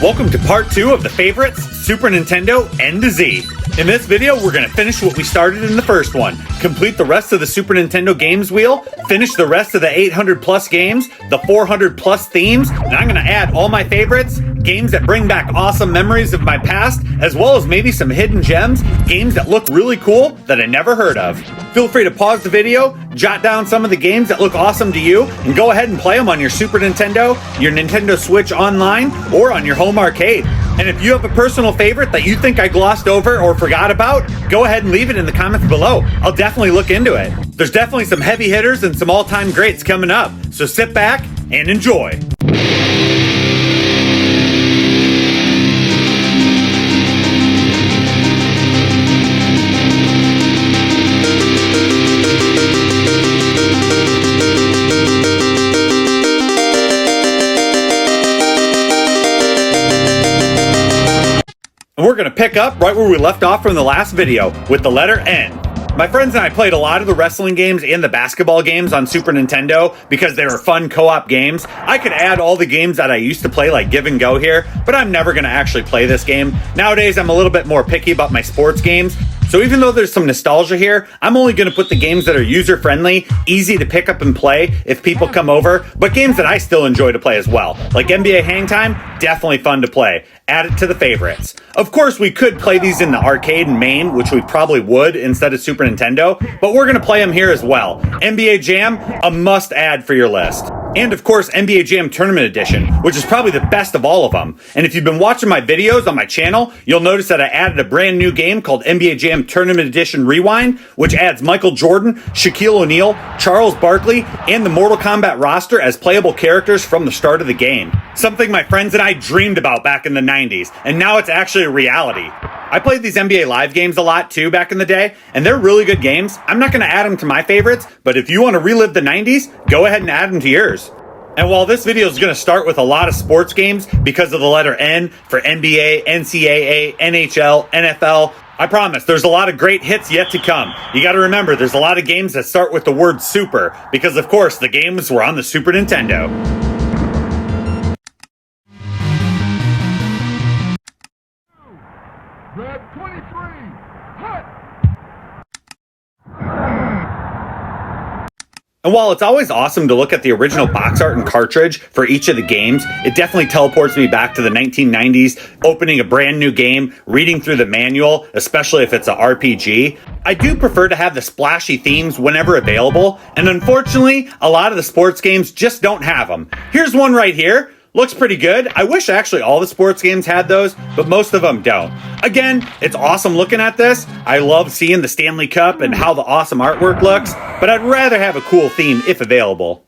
Welcome to part 2 of the favorites, Super Nintendo N to Z. In this video, we're going to finish what we started in the first one, complete the rest of the Super Nintendo games wheel, finish the rest of the 800 plus games, the 400 plus themes, and I'm going to add all my favorites, games that bring back awesome memories of my past, as well as maybe some hidden gems, games that look really cool that I never heard of. Feel free to pause the video, jot down some of the games that look awesome to you, and go ahead and play them on your Super Nintendo, your Nintendo Switch Online, or on your home arcade. And if you have a personal favorite that you think I glossed over or forgot about, go ahead and leave it in the comments below. I'll definitely look into it. There's definitely some heavy hitters and some all-time greats coming up, so sit back and enjoy. And we're going to pick up right where we left off from the last video, with the letter N. My friends and I played a lot of the wrestling games and the basketball games on Super Nintendo because they were fun co-op games. I could add all the games that I used to play, like Give and Go here, but I'm never going to actually play this game. Nowadays, I'm a little bit more picky about my sports games. So even though there's some nostalgia here, I'm only going to put the games that are user-friendly, easy to pick up and play if people come over, but games that I still enjoy to play as well. Like NBA Hang Time, definitely fun to play. Add it to the favorites. Of course, we could play these in the arcade and main, which we probably would instead of Super Nintendo, but we're going to play them here as well. NBA Jam, a must-add for your list. And of course, NBA Jam Tournament Edition, which is probably the best of all of them. And if you've been watching my videos on my channel, you'll notice that I added a brand new game called NBA Jam Tournament Edition Rewind, which adds Michael Jordan, Shaquille O'Neal, Charles Barkley, and the Mortal Kombat roster as playable characters from the start of the game. Something my friends and I dreamed about back in the 90s, and now it's actually a reality. I played these NBA Live games a lot too back in the day, and they're really good games. I'm not going to add them to my favorites, but if you want to relive the 90s, go ahead and add them to yours. And while this video is going to start with a lot of sports games because of the letter N for NBA, NCAA, NHL, NFL, I promise there's a lot of great hits yet to come. You got to remember there's a lot of games that start with the word Super because of course the games were on the Super Nintendo. Red 23, hut! And while it's always awesome to look at the original box art and cartridge for each of the games, it definitely teleports me back to the 1990s, opening a brand new game, reading through the manual, especially if it's a RPG. I do prefer to have the splashy themes whenever available, and unfortunately, a lot of the sports games just don't have them. Here's one right here. Looks pretty good. I wish actually all the sports games had those, but most of them don't. Again, it's awesome looking at this. I love seeing the Stanley Cup and how the awesome artwork looks, but I'd rather have a cool theme if available.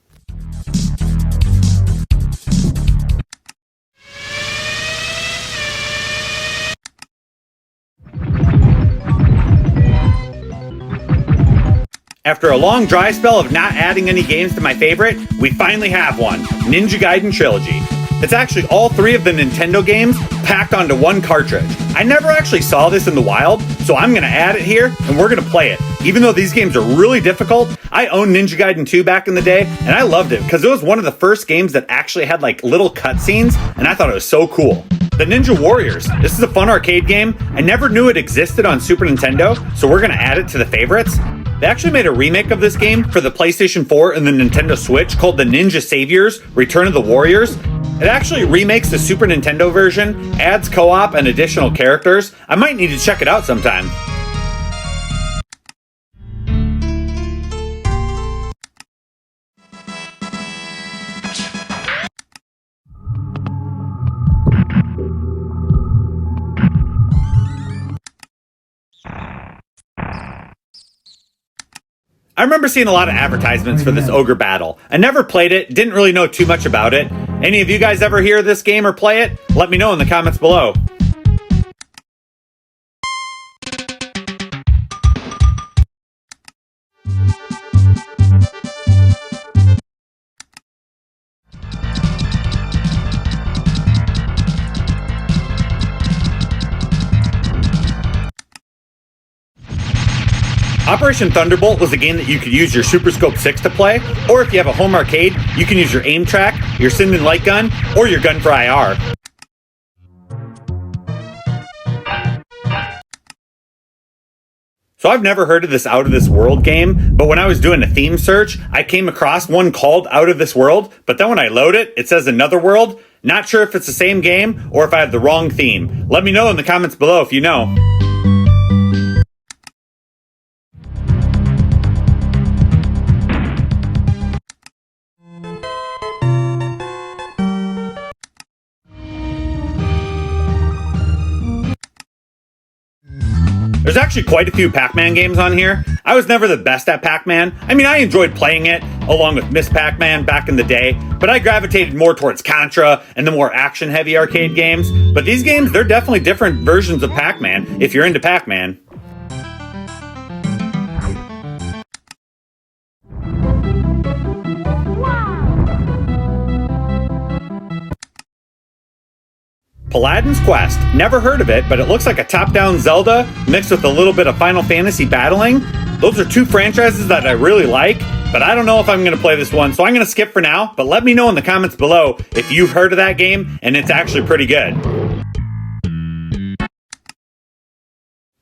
After a long dry spell of not adding any games to my favorite, we finally have one, Ninja Gaiden Trilogy. It's actually all 3 of the Nintendo games packed onto one cartridge. I never actually saw this in the wild, so I'm going to add it here and we're going to play it. Even though these games are really difficult, I owned Ninja Gaiden 2 back in the day and I loved it because it was one of the first games that actually had like little cutscenes and I thought it was so cool. The Ninja Warriors. This is a fun arcade game. I never knew it existed on Super Nintendo, so we're going to add it to the favorites. They actually made a remake of this game for the PlayStation 4 and the Nintendo Switch called the Ninja Saviors Return of the Warriors. It actually remakes the Super Nintendo version, adds co-op and additional characters. I might need to check it out sometime. I remember seeing a lot of advertisements for this ogre battle. I never played it, didn't really know too much about it. Any of you guys ever hear this game or play it? Let me know in the comments below. Operation Thunderbolt was a game that you could use your Super Scope 6 to play, or if you have a home arcade, you can use your aim track, your Sinden light gun, or your gun for IR. So I've never heard of this Out of This World game, but when I was doing a theme search, I came across one called Out of This World, but then when I load it, it says Another World. Not sure if it's the same game or if I have the wrong theme. Let me know in the comments below if you know. There's actually quite a few Pac-Man games on here. I was never the best at Pac-Man. I mean, I enjoyed playing it, along with Miss Pac-Man back in the day, but I gravitated more towards Contra and the more action-heavy arcade games. But these games, they're definitely different versions of Pac-Man, if you're into Pac-Man. Paladin's Quest. Never heard of it, but it looks like a top-down Zelda mixed with a little bit of Final Fantasy battling. Those are two franchises that I really like, but I don't know if I'm going to play this one, so I'm going to skip for now, but let me know in the comments below if you've heard of that game and it's actually pretty good.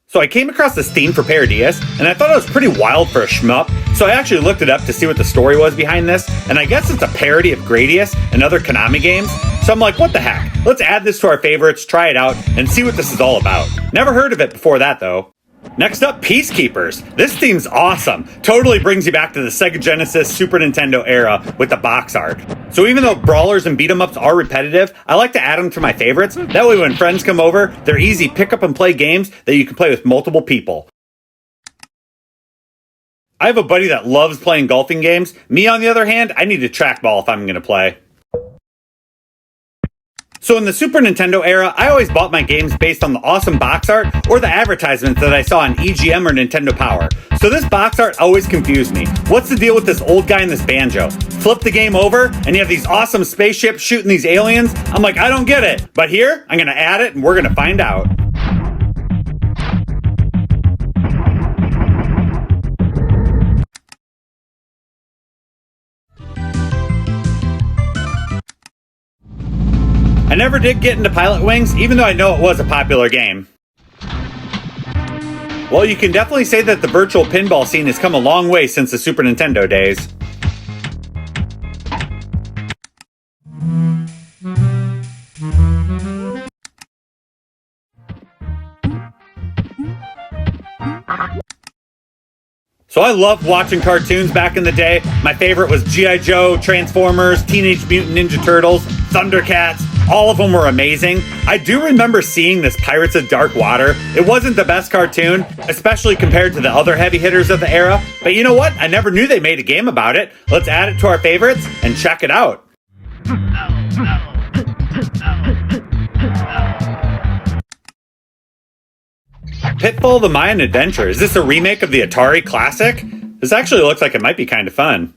So I came across this theme for Paradias, and I thought it was pretty wild for a shmup, so I actually looked it up to see what the story was behind this, and I guess it's a parody of Gradius and other Konami games, so I'm like, what the heck? Let's add this to our favorites, try it out, and see what this is all about. Never heard of it before that, though. Next up, Peacekeepers. This theme's awesome. Totally brings you back to the Sega Genesis, Super Nintendo era with the box art. So even though brawlers and beat-em-ups are repetitive, I like to add them to my favorites. That way when friends come over, they're easy pick up and play games that you can play with multiple people. I have a buddy that loves playing golfing games. Me, on the other hand, I need a trackball if I'm going to play. So in the Super Nintendo era, I always bought my games based on the awesome box art or the advertisements that I saw on EGM or Nintendo Power. So this box art always confused me. What's the deal with this old guy in this banjo? Flip the game over and you have these awesome spaceships shooting these aliens? I'm like, I don't get it. But here, I'm going to add it and we're going to find out. I never did get into Pilot Wings, even though I know it was a popular game. Well, you can definitely say that the virtual pinball scene has come a long way since the Super Nintendo days. So I loved watching cartoons back in the day. My favorite was G.I. Joe, Transformers, Teenage Mutant Ninja Turtles, Thundercats. All of them were amazing. I do remember seeing this Pirates of Dark Water. It wasn't the best cartoon, especially compared to the other heavy hitters of the era. But you know what? I never knew they made a game about it. Let's add it to our favorites and check it out. Pitfall: The Mayan Adventure. Is this a remake of the Atari classic? This actually looks like it might be kind of fun.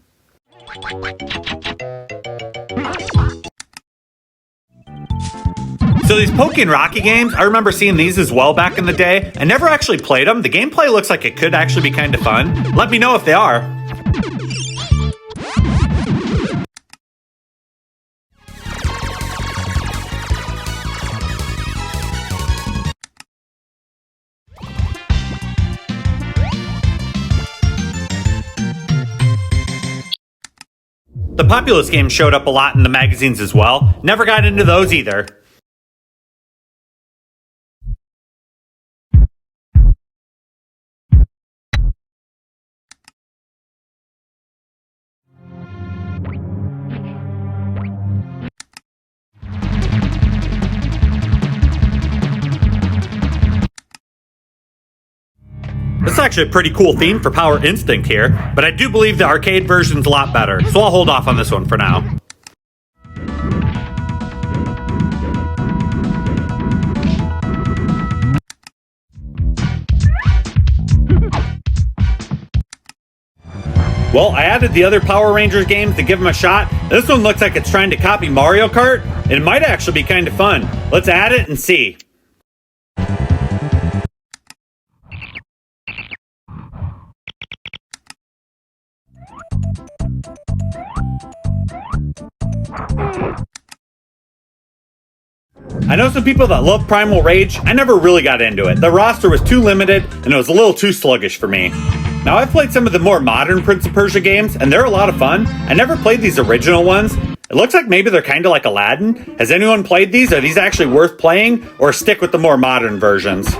So these Pokey and Rocky games, I remember seeing these as well back in the day. I never actually played them. The gameplay looks like it could actually be kind of fun. Let me know if they are. The Populous games showed up a lot in the magazines as well. Never got into those either. This is actually a pretty cool theme for Power Instinct here, but I do believe the arcade version's a lot better, so I'll hold off on this one for now. Well, I added the other Power Rangers games to give them a shot. This one looks like it's trying to copy Mario Kart. It might actually be kind of fun. Let's add it and see. I know some people that love Primal Rage. I never really got into it. The roster was too limited and it was a little too sluggish for me. Now I've played some of the more modern Prince of Persia games and they're a lot of fun. I never played these original ones. It looks like maybe they're kind of like Aladdin. Has anyone played these? Are these actually worth playing or stick with the more modern versions?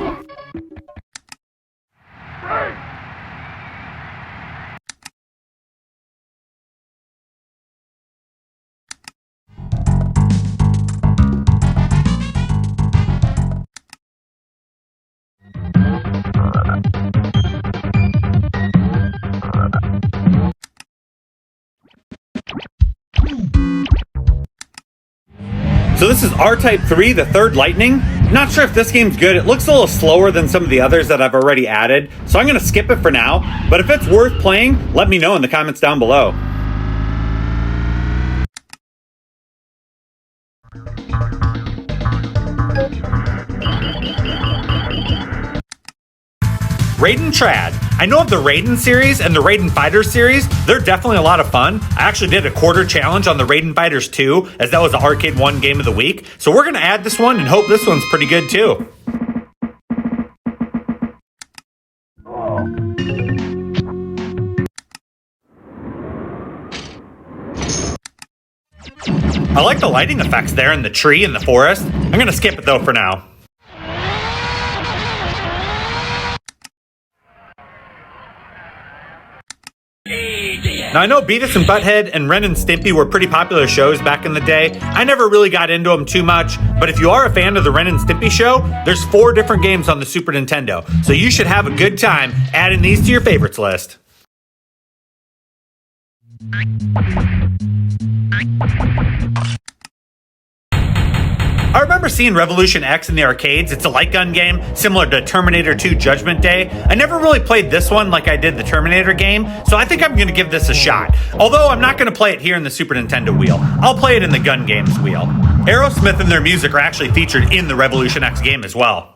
So this is R-Type 3, the third Lightning. Not sure if this game's good. It looks a little slower than some of the others that I've already added, so I'm going to skip it for now. But if it's worth playing, let me know in the comments down below. Raiden Trad. I know of the Raiden series and the Raiden Fighters series. They're definitely a lot of fun. I actually did a quarter challenge on the Raiden Fighters 2, as that was the Arcade 1 game of the week. So we're going to add this one and hope this one's pretty good too. I like the lighting effects there in the tree and the forest. I'm going to skip it though for now. Now I know Beavis and Butthead and Ren and Stimpy were pretty popular shows back in the day. I never really got into them too much, but if you are a fan of the Ren and Stimpy show, there's 4 different games on the Super Nintendo, so you should have a good time adding these to your favorites list. I remember seeing Revolution X in the arcades. It's a light gun game, similar to Terminator 2 Judgment Day. I never really played this one like I did the Terminator game, so I think I'm going to give this a shot. Although I'm not going to play it here in the Super Nintendo wheel. I'll play it in the Gun Games wheel. Aerosmith and their music are actually featured in the Revolution X game as well.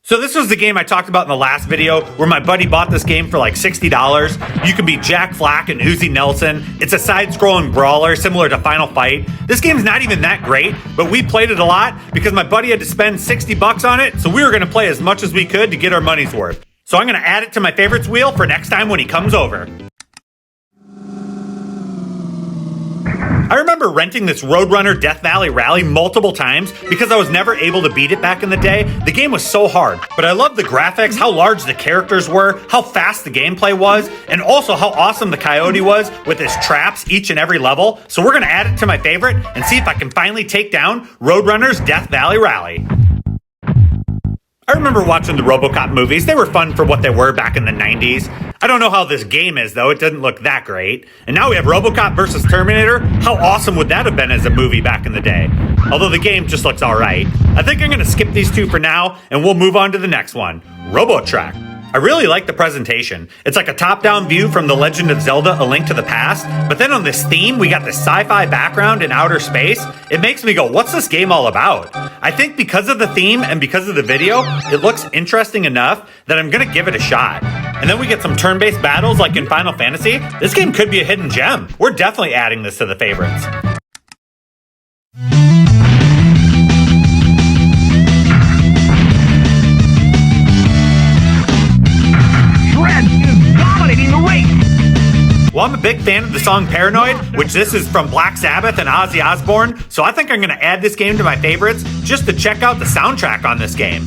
So this was the game I talked about in the last video where my buddy bought this game for like $60. You can be Jack Flack and Uzi Nelson. It's a side-scrolling brawler similar to Final Fight. This game's not even that great, but we played it a lot because my buddy had to spend 60 bucks on it, so we were gonna play as much as we could to get our money's worth. So I'm gonna add it to my favorites wheel for next time when he comes over. I remember renting this Roadrunner Death Valley Rally multiple times because I was never able to beat it back in the day. The game was so hard, but I loved the graphics, how large the characters were, how fast the gameplay was, and also how awesome the coyote was with his traps each and every level. So we're gonna add it to my favorite and see if I can finally take down Roadrunner's Death Valley Rally. I remember watching the RoboCop movies. They were fun for what they were back in the 90s. I don't know how this game is, though. It doesn't look that great. And now we have RoboCop versus Terminator. How awesome would that have been as a movie back in the day? Although the game just looks alright. I think I'm going to skip these two for now, and we'll move on to the next one. RoboTrack. I really like the presentation. It's like a top-down view from The Legend of Zelda: A Link to the Past, but then on this theme, we got this sci-fi background in outer space. It makes me go, what's this game all about? I think because of the theme and because of the video, it looks interesting enough that I'm gonna give it a shot. And then we get some turn-based battles like in Final Fantasy. This game could be a hidden gem. We're definitely adding this to the favorites. Well, I'm a big fan of the song Paranoid, which this is from Black Sabbath and Ozzy Osbourne, so I think I'm going to add this game to my favorites just to check out the soundtrack on this game.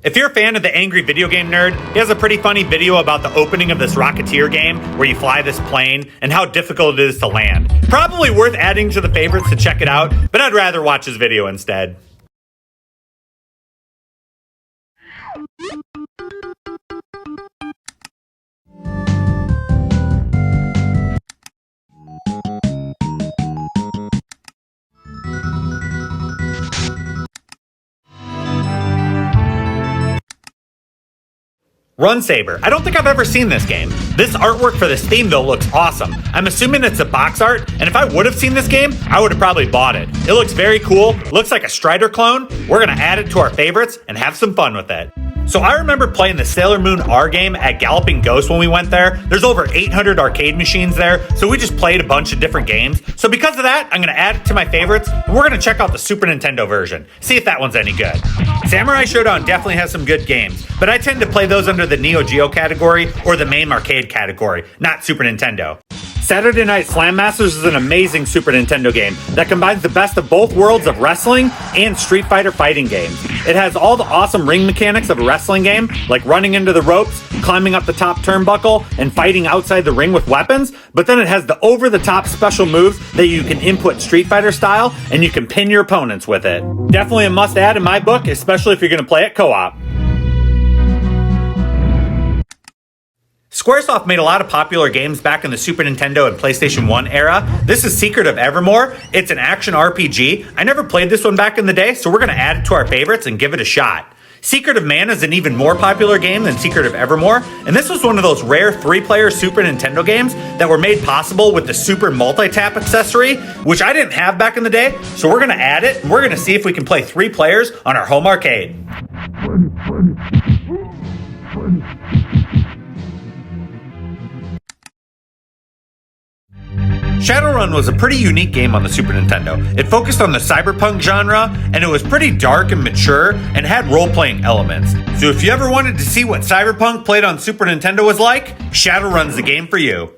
If you're a fan of the Angry Video Game Nerd, he has a pretty funny video about the opening of this Rocketeer game where you fly this plane and how difficult it is to land. Probably worth adding to the favorites to check it out, but I'd rather watch his video instead. Run Saber. I don't think I've ever seen this game. This artwork for this theme though looks awesome. I'm assuming it's a box art, and if I would have seen this game, I would have probably bought it. It looks very cool, looks like a Strider clone. We're gonna add it to our favorites and have some fun with it. So I remember playing the Sailor Moon R game at Galloping Ghost when we went there. There's over 800 arcade machines there, so we just played a bunch of different games. So because of that, I'm gonna add it to my favorites, and we're gonna check out the Super Nintendo version, see if that one's any good. Samurai Showdown definitely has some good games, but I tend to play those under the Neo Geo category or the MAME arcade category, not Super Nintendo. Saturday Night Slam Masters is an amazing Super Nintendo game that combines the best of both worlds of wrestling and Street Fighter fighting games. It has all the awesome ring mechanics of a wrestling game, like running into the ropes, climbing up the top turnbuckle, and fighting outside the ring with weapons, but then it has the over-the-top special moves that you can input Street Fighter style, and you can pin your opponents with it. Definitely a must-add in my book, especially if you're going to play it co-op. Squaresoft made a lot of popular games back in the Super Nintendo and PlayStation 1 era. This is Secret of Evermore. It's an action RPG. I never played this one back in the day, so we're going to add it to our favorites and give it a shot. Secret of Mana is an even more popular game than Secret of Evermore, and this was one of those rare 3-player Super Nintendo games that were made possible with the Super Multi-Tap accessory, which I didn't have back in the day, so we're going to add it, and we're going to see if we can play 3 players on our home arcade. Shadowrun was a pretty unique game on the Super Nintendo. It focused on the cyberpunk genre, and it was pretty dark and mature, and had role-playing elements. So if you ever wanted to see what cyberpunk played on Super Nintendo was like, Shadowrun's the game for you.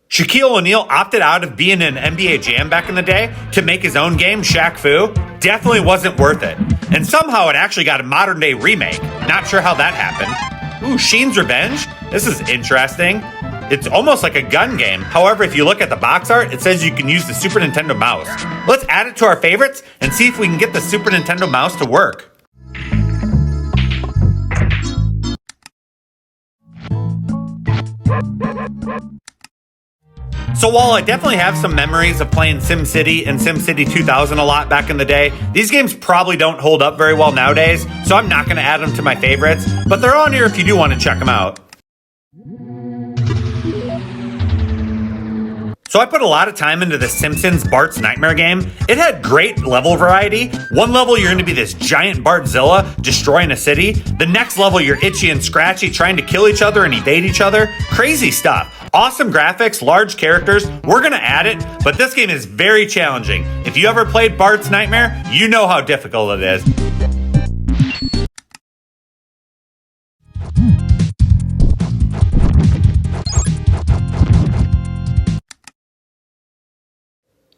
Shaquille O'Neal opted out of being in NBA Jam back in the day to make his own game, Shaq Fu. Definitely wasn't worth it. And somehow it actually got a modern-day remake. Not sure how that happened. Ooh, Sheen's Revenge? This is interesting. It's almost like a gun game. However, if you look at the box art, it says you can use the Super Nintendo mouse. Let's add it to our favorites and see if we can get the Super Nintendo mouse to work. So while I definitely have some memories of playing SimCity and SimCity 2000 a lot back in the day, these games probably don't hold up very well nowadays, so I'm not going to add them to my favorites, but they're on here if you do want to check them out. So I put a lot of time into the Simpsons Bart's Nightmare game. It had great level variety. One level you're going to be this giant Bartzilla destroying a city. The next level you're Itchy and Scratchy trying to kill each other and evade each other. Crazy stuff. Awesome graphics, large characters. We're going to add it, but this game is very challenging. If you ever played Bart's Nightmare, you know how difficult it is.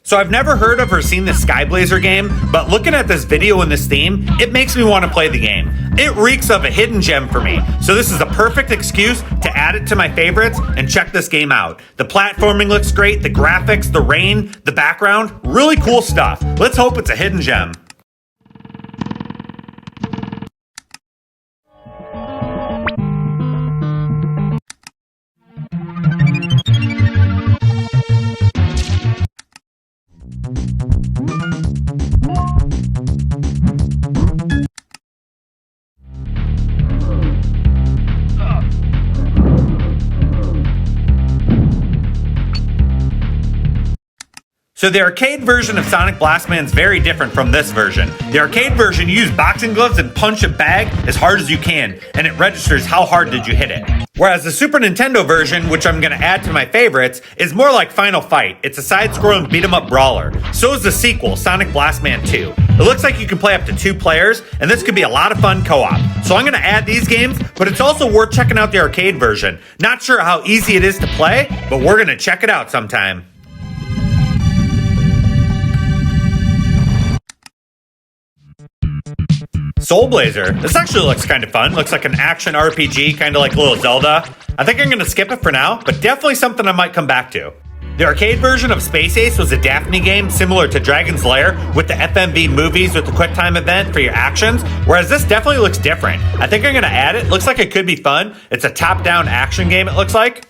So I've never heard of or seen the Skyblazer game, but looking at this video and this theme, it makes me want to play the game. It reeks of a hidden gem for me, so this is a perfect excuse to add it to my favorites and check this game out. The platforming looks great, the graphics, the rain, the background, really cool stuff. Let's hope it's a hidden gem. So the arcade version of Sonic Blastman is very different from this version. The arcade version, you use boxing gloves and punch a bag as hard as you can, and it registers how hard did you hit it. Whereas the Super Nintendo version, which I'm going to add to my favorites, is more like Final Fight. It's a side-scrolling beat-em-up brawler. So is the sequel, Sonic Blastman 2. It looks like you can play up to 2 players, and this could be a lot of fun co-op. So I'm going to add these games, but it's also worth checking out the arcade version. Not sure how easy it is to play, but we're going to check it out sometime. Soul Blazer. This actually looks kind of fun. Looks like an action RPG, kind of like little Zelda. I think I'm going to skip it for now, but definitely something I might come back to. The arcade version of Space Ace was a Daphne game similar to Dragon's Lair with the FMV movies with the QuickTime event for your actions, whereas this definitely looks different. I think I'm going to add it. Looks like it could be fun. It's a top-down action game, it looks like.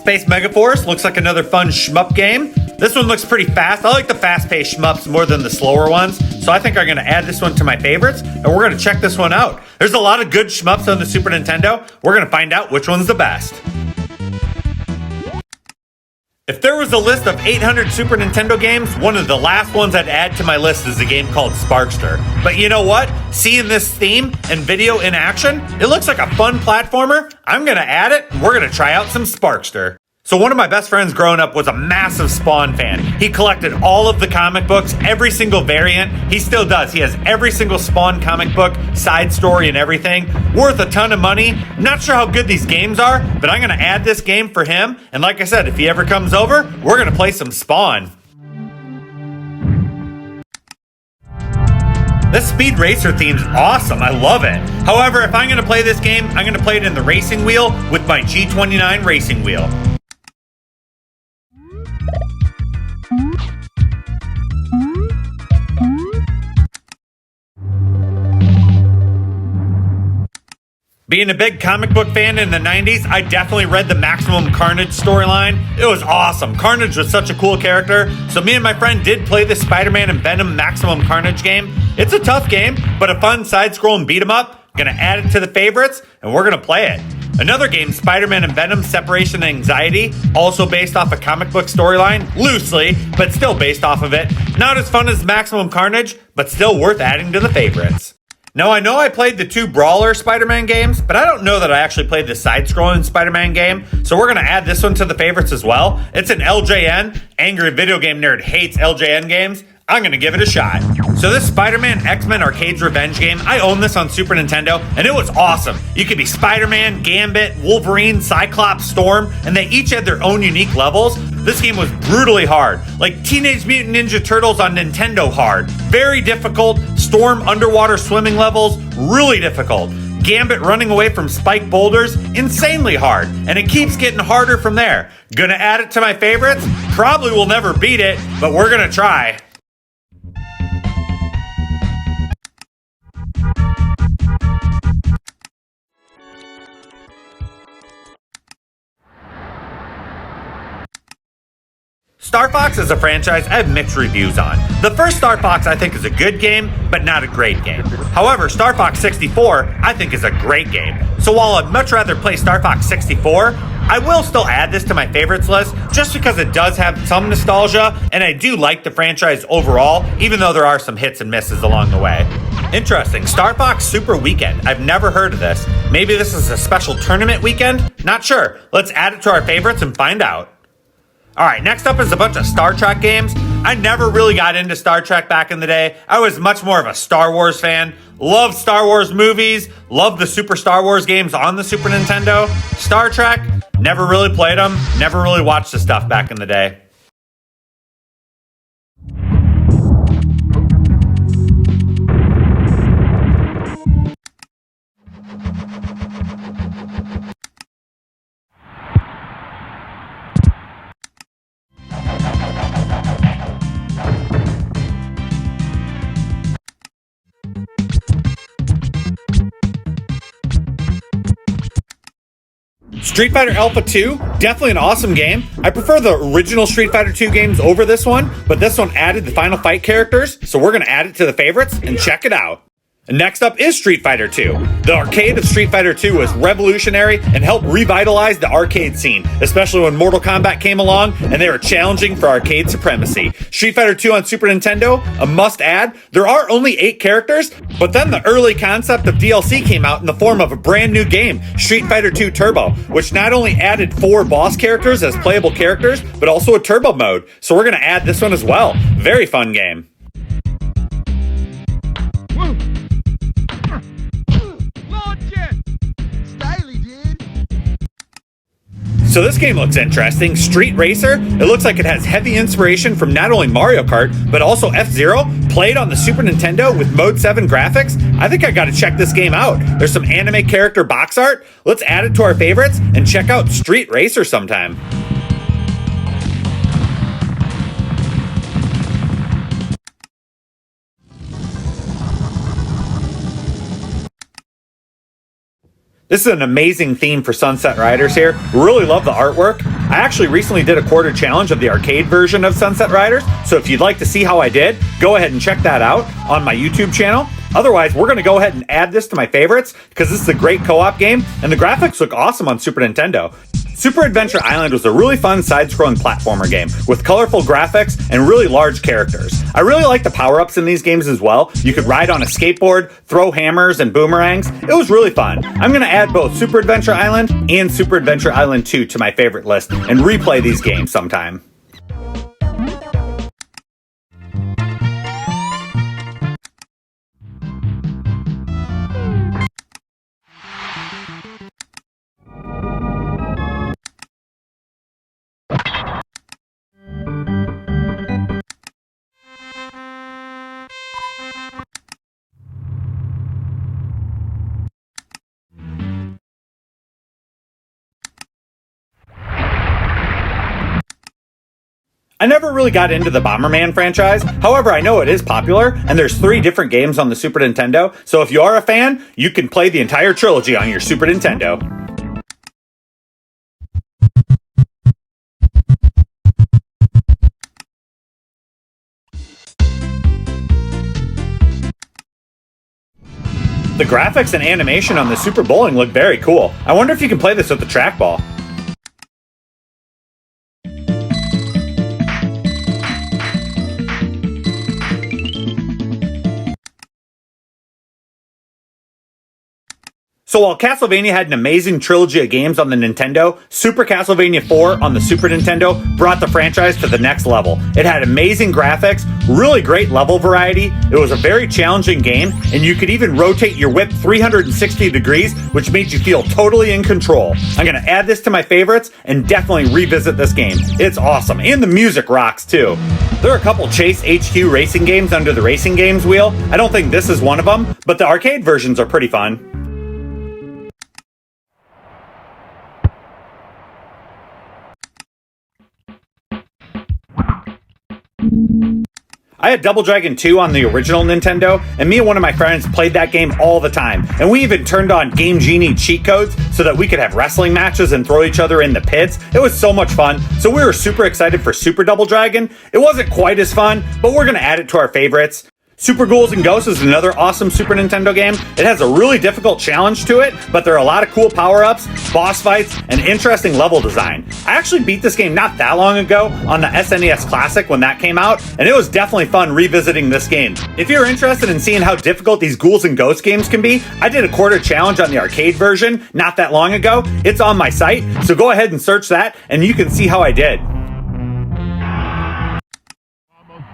Space Megaforce looks like another fun shmup game. This one looks pretty fast. I like the fast-paced shmups more than the slower ones, so I think I'm going to add this one to my favorites, and we're going to check this one out. There's a lot of good shmups on the Super Nintendo. We're going to find out which one's the best. If there was a list of 800 Super Nintendo games, one of the last ones I'd add to my list is a game called Sparkster. But you know what? Seeing this theme and video in action, it looks like a fun platformer. I'm gonna add it, and we're gonna try out some Sparkster. So one of my best friends growing up was a massive Spawn fan. He collected all of the comic books, every single variant. He still does. He has every single Spawn comic book, side story, and everything. Worth a ton of money. Not sure how good these games are, but I'm going to add this game for him. And like I said, if he ever comes over, we're going to play some Spawn. This Speed Racer theme's awesome. I love it. However, if I'm going to play this game, I'm going to play it in the racing wheel with my G29 racing wheel. Being a big comic book fan in the 90s, I definitely read the Maximum Carnage storyline. It was awesome. Carnage was such a cool character, so me and my friend did play the Spider-Man and Venom Maximum Carnage game. It's a tough game, but a fun side-scrolling beat-em-up. Gonna add it to the favorites, and we're gonna play it. Another game, Spider-Man and Venom Separation and Anxiety, also based off a comic book storyline, loosely, but still based off of it. Not as fun as Maximum Carnage, but still worth adding to the favorites. Now, I know I played the two Brawler Spider-Man games, but I don't know that I actually played the side-scrolling Spider-Man game, so we're going to add this one to the favorites as well. It's an LJN. Angry Video Game Nerd hates LJN games. I'm going to give it a shot. So this Spider-Man X-Men Arcade's Revenge game, I own this on Super Nintendo, and it was awesome. You could be Spider-Man, Gambit, Wolverine, Cyclops, Storm, and they each had their own unique levels. This game was brutally hard, like Teenage Mutant Ninja Turtles on Nintendo hard. Very difficult. Storm underwater swimming levels, really difficult. Gambit running away from spiked boulders, insanely hard, and it keeps getting harder from there. Gonna add it to my favorites? Probably will never beat it, but we're gonna try. Star Fox is a franchise I have mixed reviews on. The first Star Fox I think is a good game, but not a great game. However, Star Fox 64 I think is a great game. So while I'd much rather play Star Fox 64, I will still add this to my favorites list just because it does have some nostalgia, and I do like the franchise overall, even though there are some hits and misses along the way. Interesting, Star Fox Super Weekend. I've never heard of this. Maybe this is a special tournament weekend? Not sure. Let's add it to our favorites and find out. Alright, next up is a bunch of Star Trek games. I never really got into Star Trek back in the day. I was much more of a Star Wars fan. Love Star Wars movies. Love the Super Star Wars games on the Super Nintendo. Star Trek, never really played them. Never really watched the stuff back in the day. Street Fighter Alpha 2, definitely an awesome game. I prefer the original Street Fighter 2 games over this one, but this one added the Final Fight characters, so we're going to add it to the favorites and check it out. And next up is Street Fighter 2. The arcade of Street Fighter 2 was revolutionary and helped revitalize the arcade scene, especially when Mortal Kombat came along and they were challenging for arcade supremacy. Street Fighter 2 on Super Nintendo, a must-add. There are only 8 characters, but then the early concept of DLC came out in the form of a brand new game, Street Fighter 2 Turbo, which not only added 4 boss characters as playable characters, but also a turbo mode. So we're going to add this one as well. Very fun game. So this game looks interesting. Street Racer, it looks like it has heavy inspiration from not only Mario Kart, but also F-Zero, played on the Super Nintendo with Mode 7 graphics. I think I gotta check this game out. There's some anime character box art. Let's add it to our favorites and check out Street Racer sometime. This is an amazing theme for Sunset Riders here. Really love the artwork. I actually recently did a quarter challenge of the arcade version of Sunset Riders, so if you'd like to see how I did, go ahead and check that out on my YouTube channel. Otherwise, we're going to go ahead and add this to my favorites because this is a great co-op game, and the graphics look awesome on Super Nintendo. Super Adventure Island was a really fun side-scrolling platformer game with colorful graphics and really large characters. I really like the power-ups in these games as well. You could ride on a skateboard, throw hammers and boomerangs. It was really fun. I'm going to add both Super Adventure Island and Super Adventure Island 2 to my favorite list and replay these games sometime. I never really got into the Bomberman franchise, however I know it is popular, and there's 3 different games on the Super Nintendo, so if you are a fan, you can play the entire trilogy on your Super Nintendo. The graphics and animation on the Super Bowling look very cool. I wonder if you can play this with the trackball. So while Castlevania had an amazing trilogy of games on the Nintendo, Super Castlevania 4 on the Super Nintendo brought the franchise to the next level. It had amazing graphics, really great level variety, it was a very challenging game, and you could even rotate your whip 360 degrees, which made you feel totally in control. I'm going to add this to my favorites and definitely revisit this game. It's awesome, and the music rocks too. There are a couple Chase HQ racing games under the Racing Games wheel. I don't think this is one of them, but the arcade versions are pretty fun. I had Double Dragon 2 on the original Nintendo, and me and one of my friends played that game all the time. And we even turned on Game Genie cheat codes so that we could have wrestling matches and throw each other in the pits. It was so much fun, so we were super excited for Super Double Dragon. It wasn't quite as fun, but we're going to add it to our favorites. Super Ghouls and Ghosts is another awesome Super Nintendo game. It has a really difficult challenge to it, but there are a lot of cool power-ups, boss fights, and interesting level design. I actually beat this game not that long ago on the SNES Classic when that came out, and it was definitely fun revisiting this game. If you're interested in seeing how difficult these Ghouls and Ghosts games can be, I did a quarter challenge on the arcade version not that long ago. It's on my site, so go ahead and search that, and you can see how I did.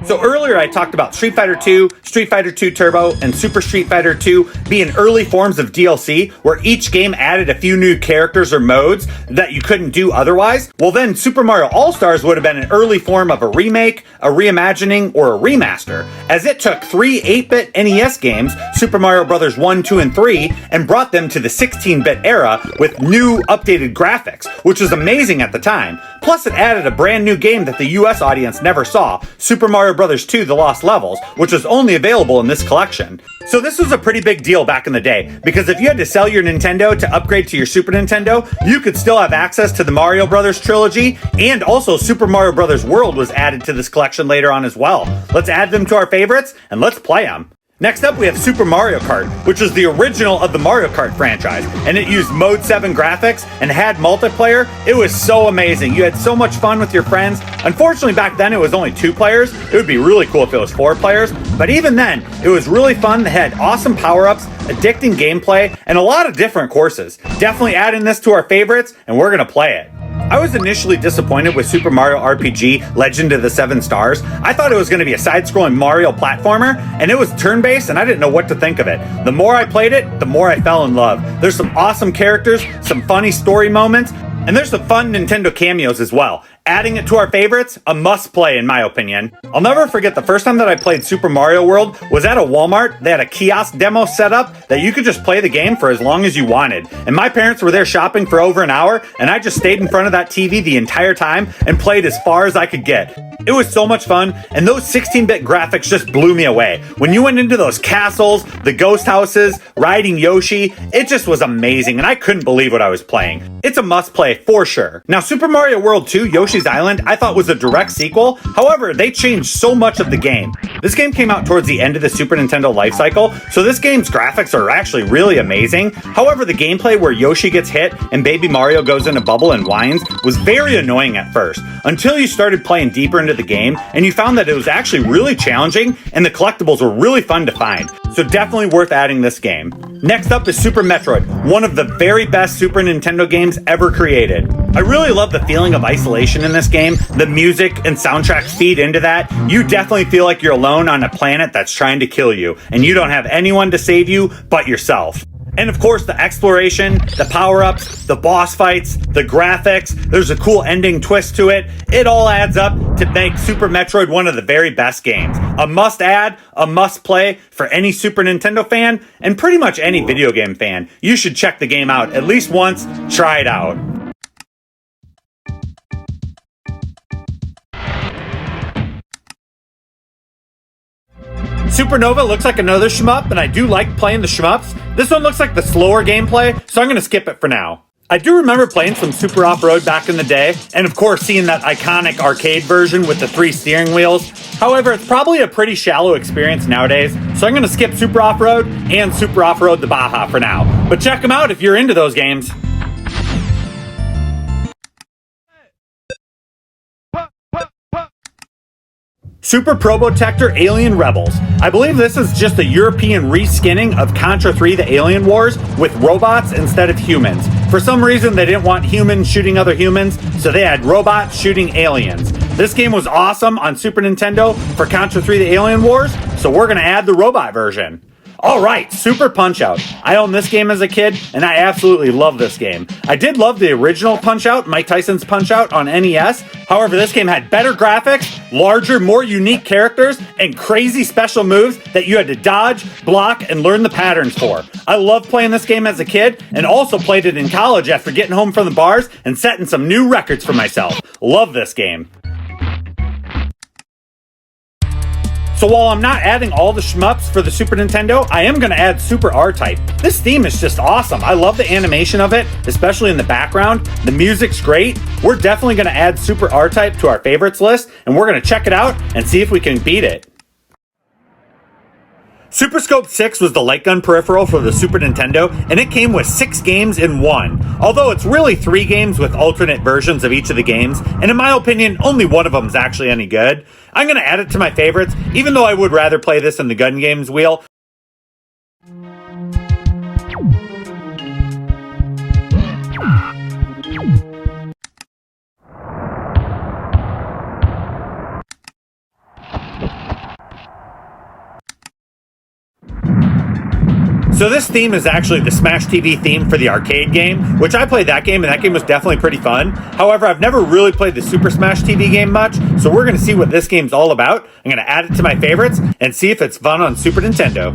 So earlier I talked about Street Fighter 2, Street Fighter 2 Turbo, and Super Street Fighter 2 being early forms of DLC where each game added a few new characters or modes that you couldn't do otherwise. Well then Super Mario All-Stars would have been an early form of a remake, a reimagining, or a remaster, as it took 3 8-bit NES games, Super Mario Bros. 1, 2, and 3, and brought them to the 16-bit era with new updated graphics, which was amazing at the time. Plus it added a brand new game that the US audience never saw, Super Mario Bros. 2 The Lost Levels, which was only available in this collection. So this was a pretty big deal back in the day, because if you had to sell your Nintendo to upgrade to your Super Nintendo, you could still have access to the Mario Brothers trilogy, and also Super Mario Brothers World was added to this collection later on as well. Let's add them to our favorites, and let's play them. Next up, we have Super Mario Kart, which was the original of the Mario Kart franchise, and it used Mode 7 graphics and had multiplayer. It was so amazing. You had so much fun with your friends. Unfortunately, back then it was only 2 players. It would be really cool if it was 4 players, but even then, it was really fun. They had awesome power-ups, addicting gameplay, and a lot of different courses. Definitely adding this to our favorites, and we're gonna play it. I was initially disappointed with Super Mario RPG Legend of the Seven Stars. I thought it was going to be a side-scrolling Mario platformer, and it was turn-based, and I didn't know what to think of it. The more I played it, the more I fell in love. There's some awesome characters, some funny story moments, and there's some fun Nintendo cameos as well. Adding it to our favorites, a must-play in my opinion. I'll never forget the first time that I played Super Mario World was at a Walmart. They had a kiosk demo set up that you could just play the game for as long as you wanted. And my parents were there shopping for over an hour, and I just stayed in front of that TV the entire time and played as far as I could get. It was so much fun, and those 16-bit graphics just blew me away. When you went into those castles, the ghost houses, riding Yoshi, it just was amazing, and I couldn't believe what I was playing. It's a must-play for sure. Now, Super Mario World 2 Yoshi's Island I thought was a direct sequel. However, they changed so much of the game. This game came out towards the end of the Super Nintendo lifecycle, so this game's graphics are actually really amazing. However, the gameplay where Yoshi gets hit and Baby Mario goes in a bubble and whines was very annoying at first, until you started playing deeper into the game and you found that it was actually really challenging and the collectibles were really fun to find. So definitely worth adding this game. Next up is Super Metroid, one of the very best Super Nintendo games ever created. I really love the feeling of isolation in this game. The music and soundtrack feed into that. You definitely feel like you're alone on a planet that's trying to kill you, and you don't have anyone to save you but yourself. And of course, the exploration, the power-ups, the boss fights, the graphics, there's a cool ending twist to it. It all adds up to make Super Metroid one of the very best games. A must-add, a must-play for any Super Nintendo fan, and pretty much any video game fan. You should check the game out at least once, try it out. Supernova looks like another shmup, and I do like playing the shmups. This one looks like the slower gameplay, so I'm going to skip it for now. I do remember playing some Super Off-Road back in the day, and of course seeing that iconic arcade version with the 3 steering wheels. However, it's probably a pretty shallow experience nowadays, so I'm going to skip Super Off-Road and Super Off-Road the Baja for now. But check them out if you're into those games. Super Probotector Alien Rebels. I believe this is just a European reskinning of Contra 3 The Alien Wars with robots instead of humans. For some reason they didn't want humans shooting other humans, so they had robots shooting aliens. This game was awesome on Super Nintendo for Contra 3 The Alien Wars, so we're going to add the robot version. Alright, Super Punch-Out! I owned this game as a kid, and I absolutely love this game. I did love the original Punch-Out, Mike Tyson's Punch-Out on NES. However, this game had better graphics, larger, more unique characters, and crazy special moves that you had to dodge, block, and learn the patterns for. I loved playing this game as a kid, and also played it in college after getting home from the bars and setting some new records for myself. Love this game. So while I'm not adding all the shmups for the Super Nintendo, I am going to add Super R-Type. This theme is just awesome. I love the animation of it, especially in the background. The music's great. We're definitely going to add Super R-Type to our favorites list, and we're going to check it out and see if we can beat it. Super Scope 6 was the light gun peripheral for the Super Nintendo, and it came with 6 games in one. Although it's really 3 games with alternate versions of each of the games, and in my opinion, only one of them is actually any good. I'm going to add it to my favorites, even though I would rather play this in the Gun Games wheel. So this theme is actually the Smash TV theme for the arcade game, which I played that game, and that game was definitely pretty fun. However, I've never really played the Super Smash TV game much, so we're going to see what this game's all about. I'm going to add it to my favorites and see if it's fun on Super Nintendo.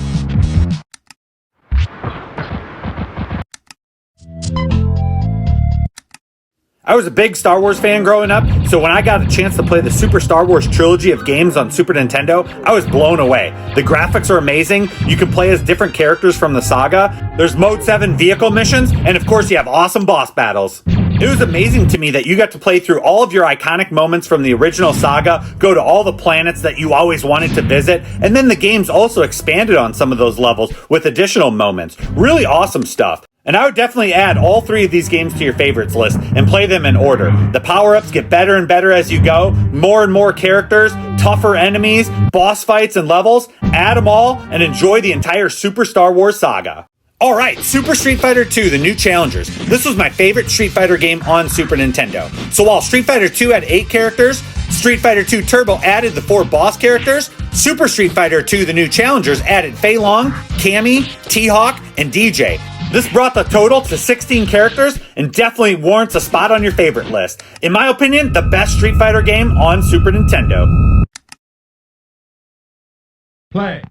I was a big Star Wars fan growing up, so when I got a chance to play the Super Star Wars trilogy of games on Super Nintendo, I was blown away. The graphics are amazing, you can play as different characters from the saga, there's Mode 7 vehicle missions, and of course you have awesome boss battles. It was amazing to me that you got to play through all of your iconic moments from the original saga, go to all the planets that you always wanted to visit, and then the games also expanded on some of those levels with additional moments. Really awesome stuff. And I would definitely add all 3 of these games to your favorites list and play them in order. The power-ups get better and better as you go, more and more characters, tougher enemies, boss fights and levels. Add them all and enjoy the entire Super Star Wars saga. Alright, Super Street Fighter 2, the new challengers. This was my favorite Street Fighter game on Super Nintendo. So while Street Fighter 2 had 8 characters, Street Fighter 2 Turbo added the 4 boss characters. Super Street Fighter 2, the new challengers added Fei Long, Cammy, T-Hawk, and DJ. This brought the total to 16 characters and definitely warrants a spot on your favorite list. In my opinion, the best Street Fighter game on Super Nintendo. Play.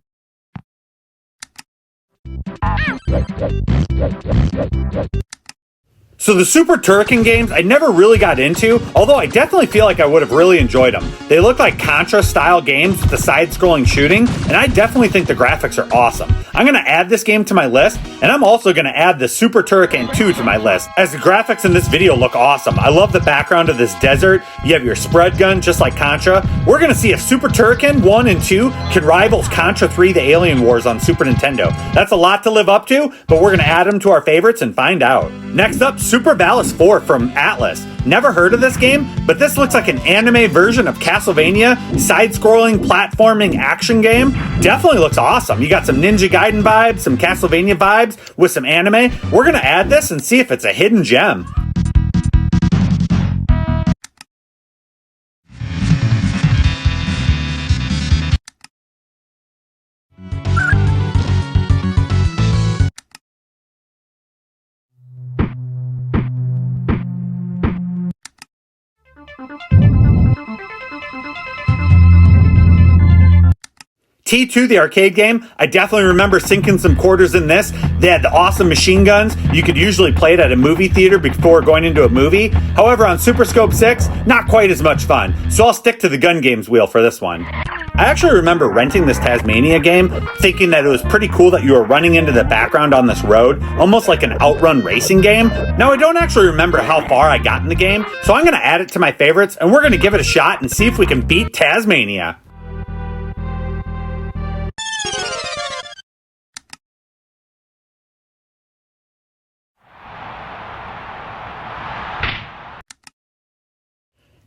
So the Super Turrican games I never really got into, although I definitely feel like I would have really enjoyed them. They look like Contra-style games with the side-scrolling shooting, and I definitely think the graphics are awesome. I'm going to add this game to my list, and I'm also going to add the Super Turrican 2 to my list, as the graphics in this video look awesome. I love the background of this desert. You have your spread gun, just like Contra. We're going to see if Super Turrican 1 and 2 can rival Contra 3 The Alien Wars on Super Nintendo. That's a lot to live up to, but we're going to add them to our favorites and find out. Next up, Super Valis 4 from Atlas. Never heard of this game, but this looks like an anime version of Castlevania, side-scrolling platforming action game. Definitely looks awesome. You got some Ninja Gaiden vibes, some Castlevania vibes with some anime. We're gonna add this and see if it's a hidden gem. T2, the arcade game, I definitely remember sinking some quarters in this. They had the awesome machine guns. You could usually play it at a movie theater before going into a movie. However, on Super Scope 6, not quite as much fun. So I'll stick to the gun games wheel for this one. I actually remember renting this Tasmania game, thinking that it was pretty cool that you were running into the background on this road, almost like an outrun racing game. Now, I don't actually remember how far I got in the game, so I'm going to add it to my favorites, and we're going to give it a shot and see if we can beat Tasmania.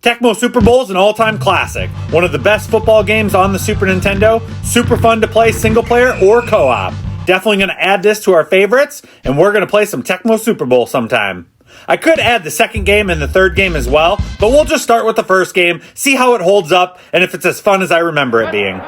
Tecmo Super Bowl is an all-time classic. One of the best football games on the Super Nintendo. Super fun to play single player or co-op. Definitely going to add this to our favorites, and we're going to play some Tecmo Super Bowl sometime. I could add the second game and the third game as well, but we'll just start with the first game, see how it holds up, and if it's as fun as I remember it being.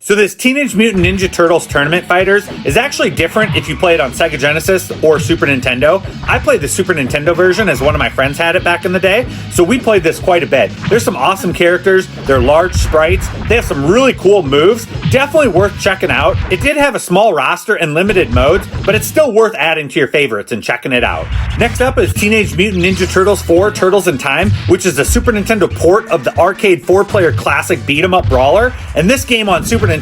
So this Teenage Mutant Ninja Turtles Tournament Fighters is actually different if you play it on Sega Genesis or Super Nintendo. I played the Super Nintendo version as one of my friends had it back in the day, so we played this quite a bit. There's some awesome characters, they're large sprites, they have some really cool moves, definitely worth checking out. It did have a small roster and limited modes, but it's still worth adding to your favorites and checking it out. Next up is Teenage Mutant Ninja Turtles 4 Turtles in Time, which is a Super Nintendo port of the arcade 4-player classic beat-em-up brawler, and this game on Super Nintendo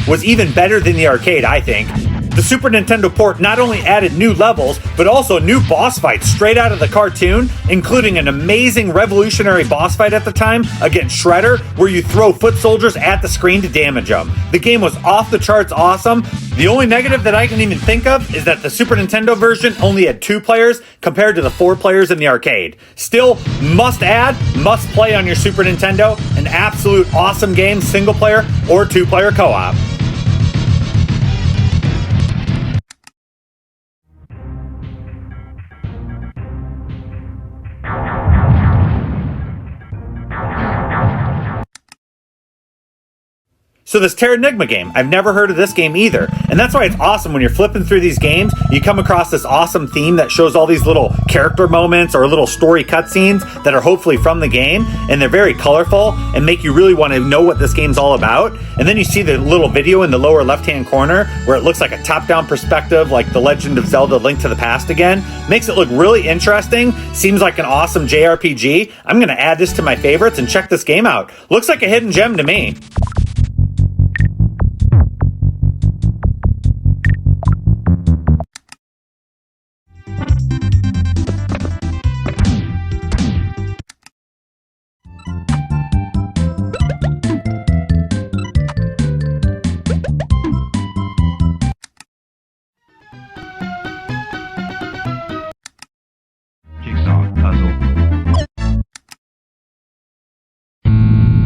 was even better than the arcade, I think. The Super Nintendo port not only added new levels, but also new boss fights straight out of the cartoon, including an amazing revolutionary boss fight at the time against Shredder, where you throw foot soldiers at the screen to damage them. The game was off the charts awesome. The only negative that I can even think of is that the Super Nintendo version only had 2 players compared to the 4 players in the arcade. Still, must add, must play on your Super Nintendo. An absolute awesome game, single player or 2-player co-op. So this Terranigma game, I've never heard of this game either. And that's why it's awesome when you're flipping through these games, you come across this awesome theme that shows all these little character moments or little story cutscenes that are hopefully from the game, and they're very colorful and make you really want to know what this game's all about. And then you see the little video in the lower left-hand corner where it looks like a top-down perspective, like The Legend of Zelda: Link to the Past again. Makes it look really interesting, seems like an awesome JRPG. I'm going to add this to my favorites and check this game out. Looks like a hidden gem to me.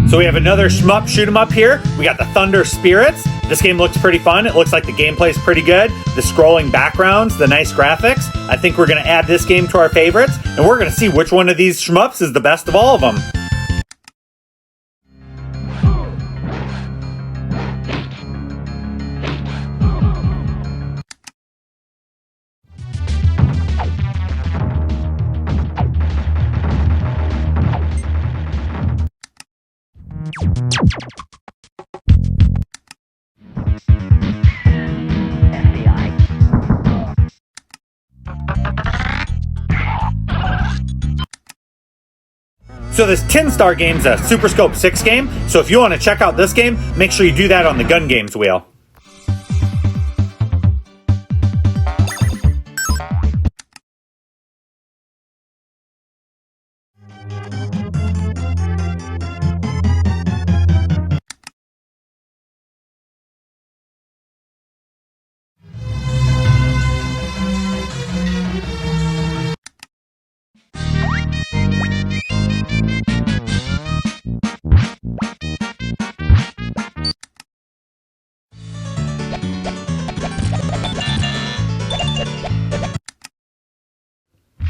So we have another shmup shoot 'em up here. We got the Thunder Spirits. This game looks pretty fun. It looks like the gameplay's pretty good. The scrolling backgrounds, the nice graphics. I think we're going to add this game to our favorites, and we're going to see which one of these shmups is the best of all of them. So this Tin Star game's a Super Scope 6 game, so if you want to check out this game, make sure you do that on the Gun Games wheel.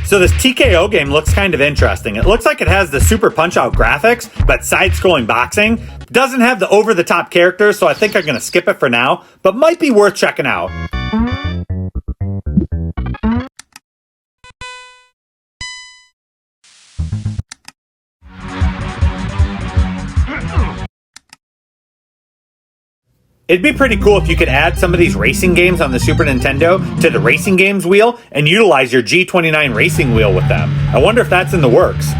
So this TKO game looks kind of interesting. It looks like it has the Super Punch-Out graphics, but side-scrolling boxing. Doesn't have the over-the-top characters, so I think I'm going to skip it for now, but might be worth checking out. It'd be pretty cool if you could add some of these racing games on the Super Nintendo to the Racing Games wheel and utilize your G29 racing wheel with them. I wonder if that's in the works.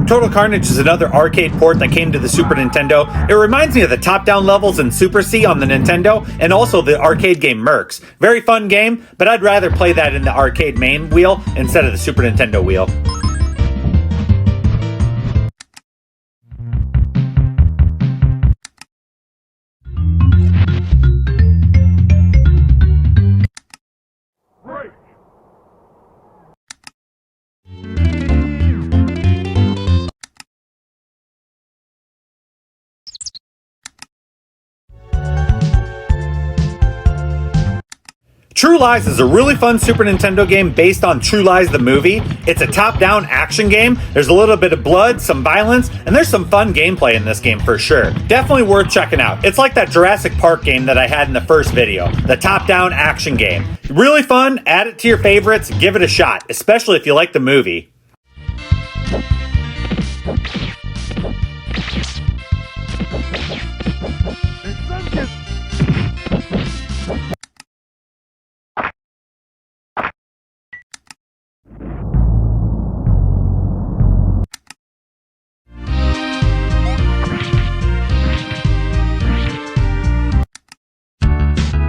Total Carnage is another arcade port that came to the Super Nintendo. It reminds me of the top-down levels in Super C on the Nintendo, and also the arcade game Mercs. Very fun game, but I'd rather play that in the arcade main wheel instead of the Super Nintendo wheel. True Lies is a really fun Super Nintendo game based on True Lies the movie. It's a top-down action game. There's a little bit of blood, some violence, and there's some fun gameplay in this game for sure. Definitely worth checking out. It's like that Jurassic Park game that I had in the first video, the top-down action game. Really fun, add it to your favorites, give it a shot, especially if you like the movie.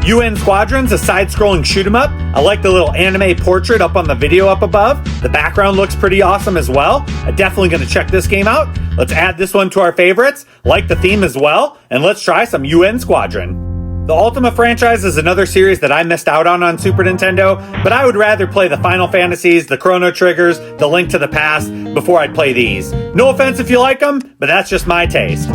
UN Squadron's a side-scrolling shoot-'em-up. I like the little anime portrait up on the video up above. The background looks pretty awesome as well. I'm definitely going to check this game out. Let's add this one to our favorites. Like the theme as well. And let's try some UN Squadron. The Ultima franchise is another series that I missed out on Super Nintendo, but I would rather play the Final Fantasies, the Chrono Triggers, the Link to the Past before I'd play these. No offense if you like them, but that's just my taste.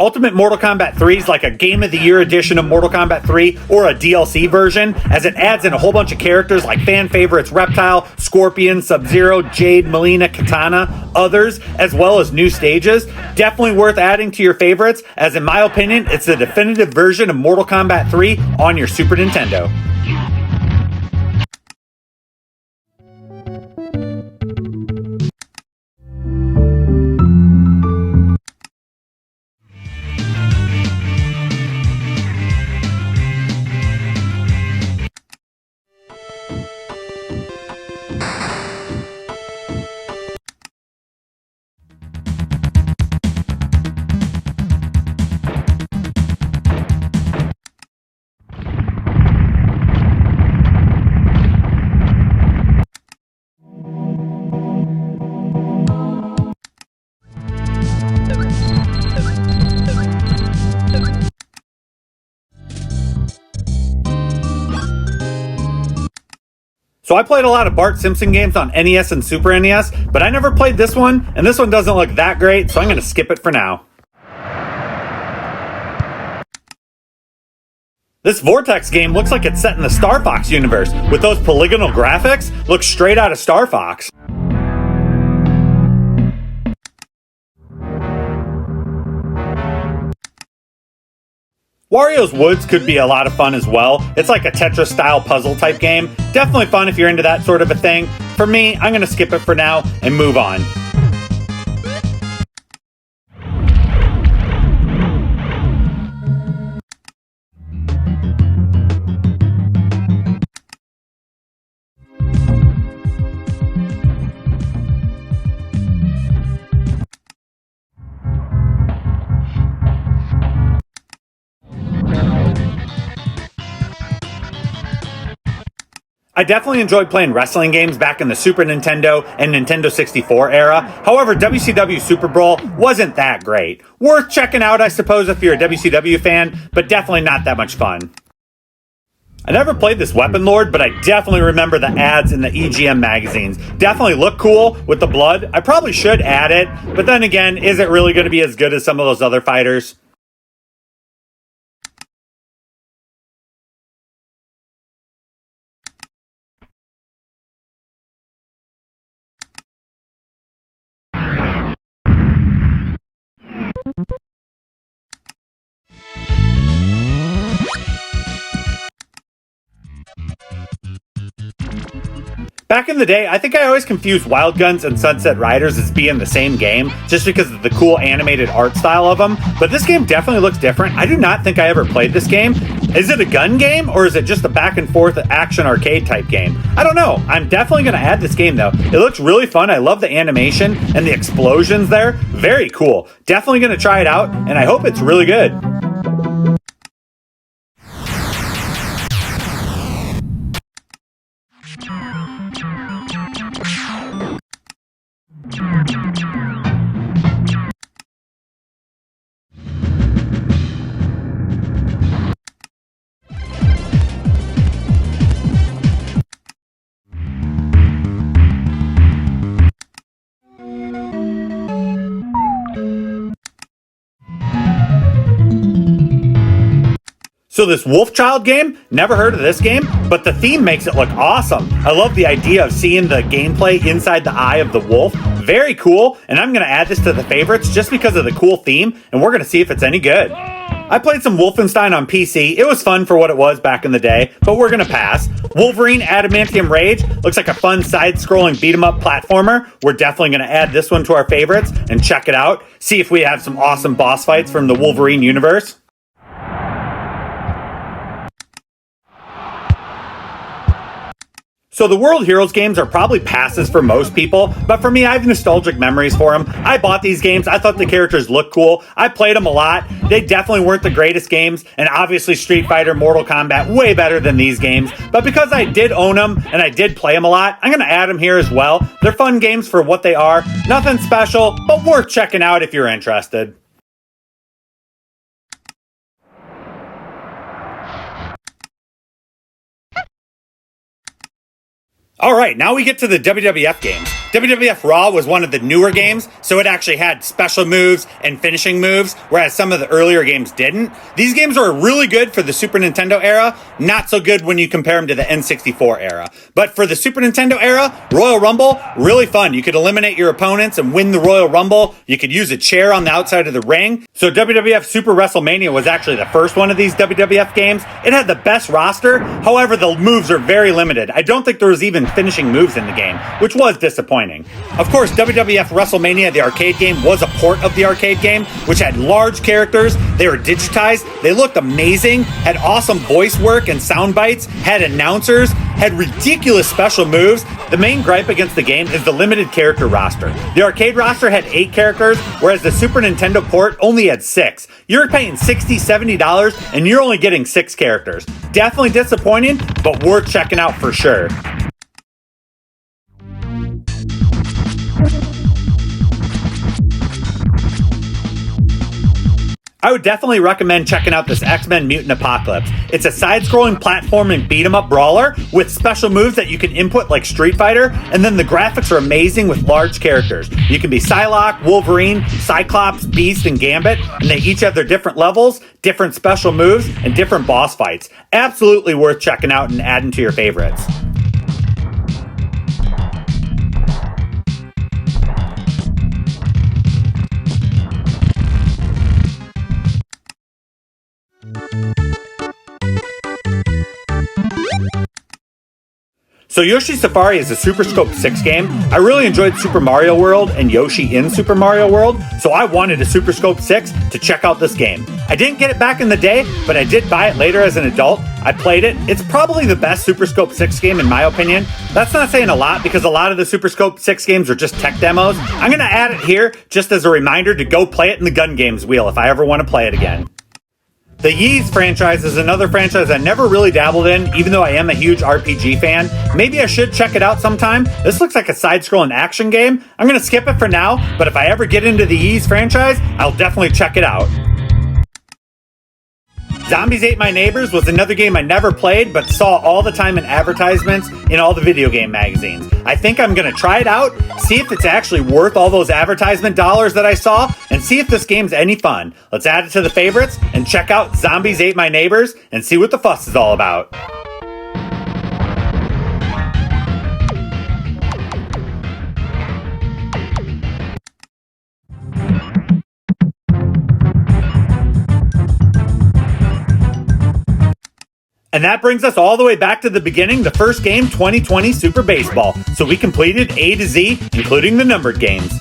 Ultimate Mortal Kombat 3 is like a Game of the Year edition of Mortal Kombat 3 or a DLC version, as it adds in a whole bunch of characters like fan favorites Reptile, Scorpion, Sub-Zero, Jade, Melina, Katana, others, as well as new stages. Definitely worth adding to your favorites, as in my opinion, it's the definitive version of Mortal Kombat 3 on your Super Nintendo. So I played a lot of Bart Simpson games on NES and Super NES, but I never played this one, and this one doesn't look that great, so I'm going to skip it for now. This Vortex game looks like it's set in the Star Fox universe, with those polygonal graphics. Looks straight out of Star Fox. Wario's Woods could be a lot of fun as well. It's like a Tetris-style puzzle type game. Definitely fun if you're into that sort of a thing. For me, I'm going to skip it for now and move on. I definitely enjoyed playing wrestling games back in the Super Nintendo and Nintendo 64 era. However, WCW Super Brawl wasn't that great. Worth checking out, I suppose, if you're a WCW fan, but definitely not that much fun. I never played this Weapon Lord, but I definitely remember the ads in the EGM magazines. Definitely look cool with the blood. I probably should add it, but then again, is it really going to be as good as some of those other fighters? Back in the day, I think I always confused Wild Guns and Sunset Riders as being the same game, just because of the cool animated art style of them, but this game definitely looks different. I do not think I ever played this game. Is it a gun game, or is it just a back and forth action arcade type game? I don't know. I'm definitely going to add this game though. It looks really fun. I love the animation and the explosions there. Very cool. Definitely going to try it out, and I hope it's really good. So this Wolfchild game, never heard of this game, but the theme makes it look awesome. I love the idea of seeing the gameplay inside the eye of the wolf. Very cool, and I'm going to add this to the favorites just because of the cool theme, and we're going to see if it's any good. I played some Wolfenstein on PC. It was fun for what it was back in the day, but we're going to pass. Wolverine Adamantium Rage looks like a fun side-scrolling beat-em-up platformer. We're definitely going to add this one to our favorites and check it out. See if we have some awesome boss fights from the Wolverine universe. So the World Heroes games are probably passes for most people, but for me, I have nostalgic memories for them. I bought these games. I thought the characters looked cool. I played them a lot. They definitely weren't the greatest games, and obviously Street Fighter, Mortal Kombat, way better than these games. But because I did own them, and I did play them a lot, I'm going to add them here as well. They're fun games for what they are. Nothing special, but worth checking out if you're interested. Alright, now we get to the WWF games. WWF Raw was one of the newer games, so it actually had special moves and finishing moves, whereas some of the earlier games didn't. These games are really good for the Super Nintendo era, not so good when you compare them to the N64 era. But for the Super Nintendo era, Royal Rumble, really fun. You could eliminate your opponents and win the Royal Rumble. You could use a chair on the outside of the ring. So WWF Super WrestleMania was actually the first one of these WWF games. It had the best roster, however the moves are very limited. I don't think there was even finishing moves in the game, which was disappointing. Of course, WWF WrestleMania, the arcade game, was a port of the arcade game, which had large characters. They were digitized. They looked amazing, had awesome voice work and sound bites, had announcers, had ridiculous special moves. The main gripe against the game is the limited character roster. The arcade roster had 8 characters, whereas the Super Nintendo port only had 6. You're paying $60, $70, and you're only getting 6 characters. Definitely disappointing, but worth checking out for sure. I would definitely recommend checking out this X-Men Mutant Apocalypse. It's a side-scrolling platforming beat-em-up brawler with special moves that you can input like Street Fighter, and then the graphics are amazing with large characters. You can be Psylocke, Wolverine, Cyclops, Beast, and Gambit, and they each have their different levels, different special moves, and different boss fights. Absolutely worth checking out and adding to your favorites. So Yoshi Safari is a Super Scope 6 game. I really enjoyed Super Mario World and Yoshi in Super Mario World, so I wanted a Super Scope 6 to check out this game. I didn't get it back in the day, but I did buy it later as an adult. I played it. It's probably the best Super Scope 6 game in my opinion. That's not saying a lot because a lot of the Super Scope 6 games are just tech demos. I'm going to add it here just as a reminder to go play it in the Gun Games wheel if I ever want to play it again. The Ys franchise is another franchise I never really dabbled in, even though I am a huge RPG fan. Maybe I should check it out sometime. This looks like a side-scrolling action game. I'm gonna skip it for now, but if I ever get into the Ys franchise, I'll definitely check it out. Zombies Ate My Neighbors was another game I never played, but saw all the time in advertisements in all the video game magazines. I think I'm gonna try it out, see if it's actually worth all those advertisement dollars that I saw, and see if this game's any fun. Let's add it to the favorites and check out Zombies Ate My Neighbors and see what the fuss is all about. And that brings us all the way back to the beginning, the first game, 2020 Super Baseball. So we completed A to Z, including the numbered games.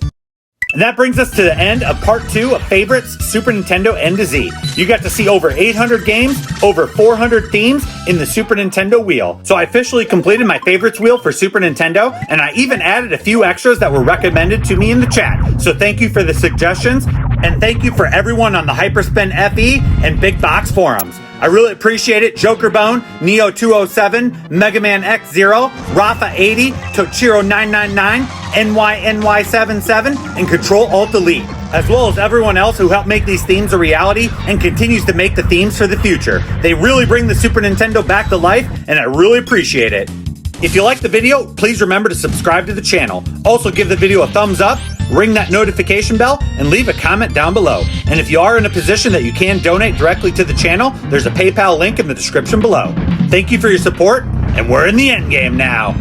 And that brings us to the end of part 2 of Favorites Super Nintendo N to Z. You got to see over 800 games, over 400 themes in the Super Nintendo wheel. So I officially completed my favorites wheel for Super Nintendo, and I even added a few extras that were recommended to me in the chat. So thank you for the suggestions, and thank you for everyone on the Hyperspin FE and Big Box forums. I really appreciate it. Jokerbone, Neo207, Mega Man X0, Rafa80, Tochiro999, NYNY77, and Control-Alt-Delete, as well as everyone else who helped make these themes a reality and continues to make the themes for the future. They really bring the Super Nintendo back to life, and I really appreciate it. If you liked the video, please remember to subscribe to the channel. Also give the video a thumbs up, ring that notification bell, and leave a comment down below. And if you are in a position that you can donate directly to the channel, there's a PayPal link in the description below. Thank you for your support, and we're in the endgame now.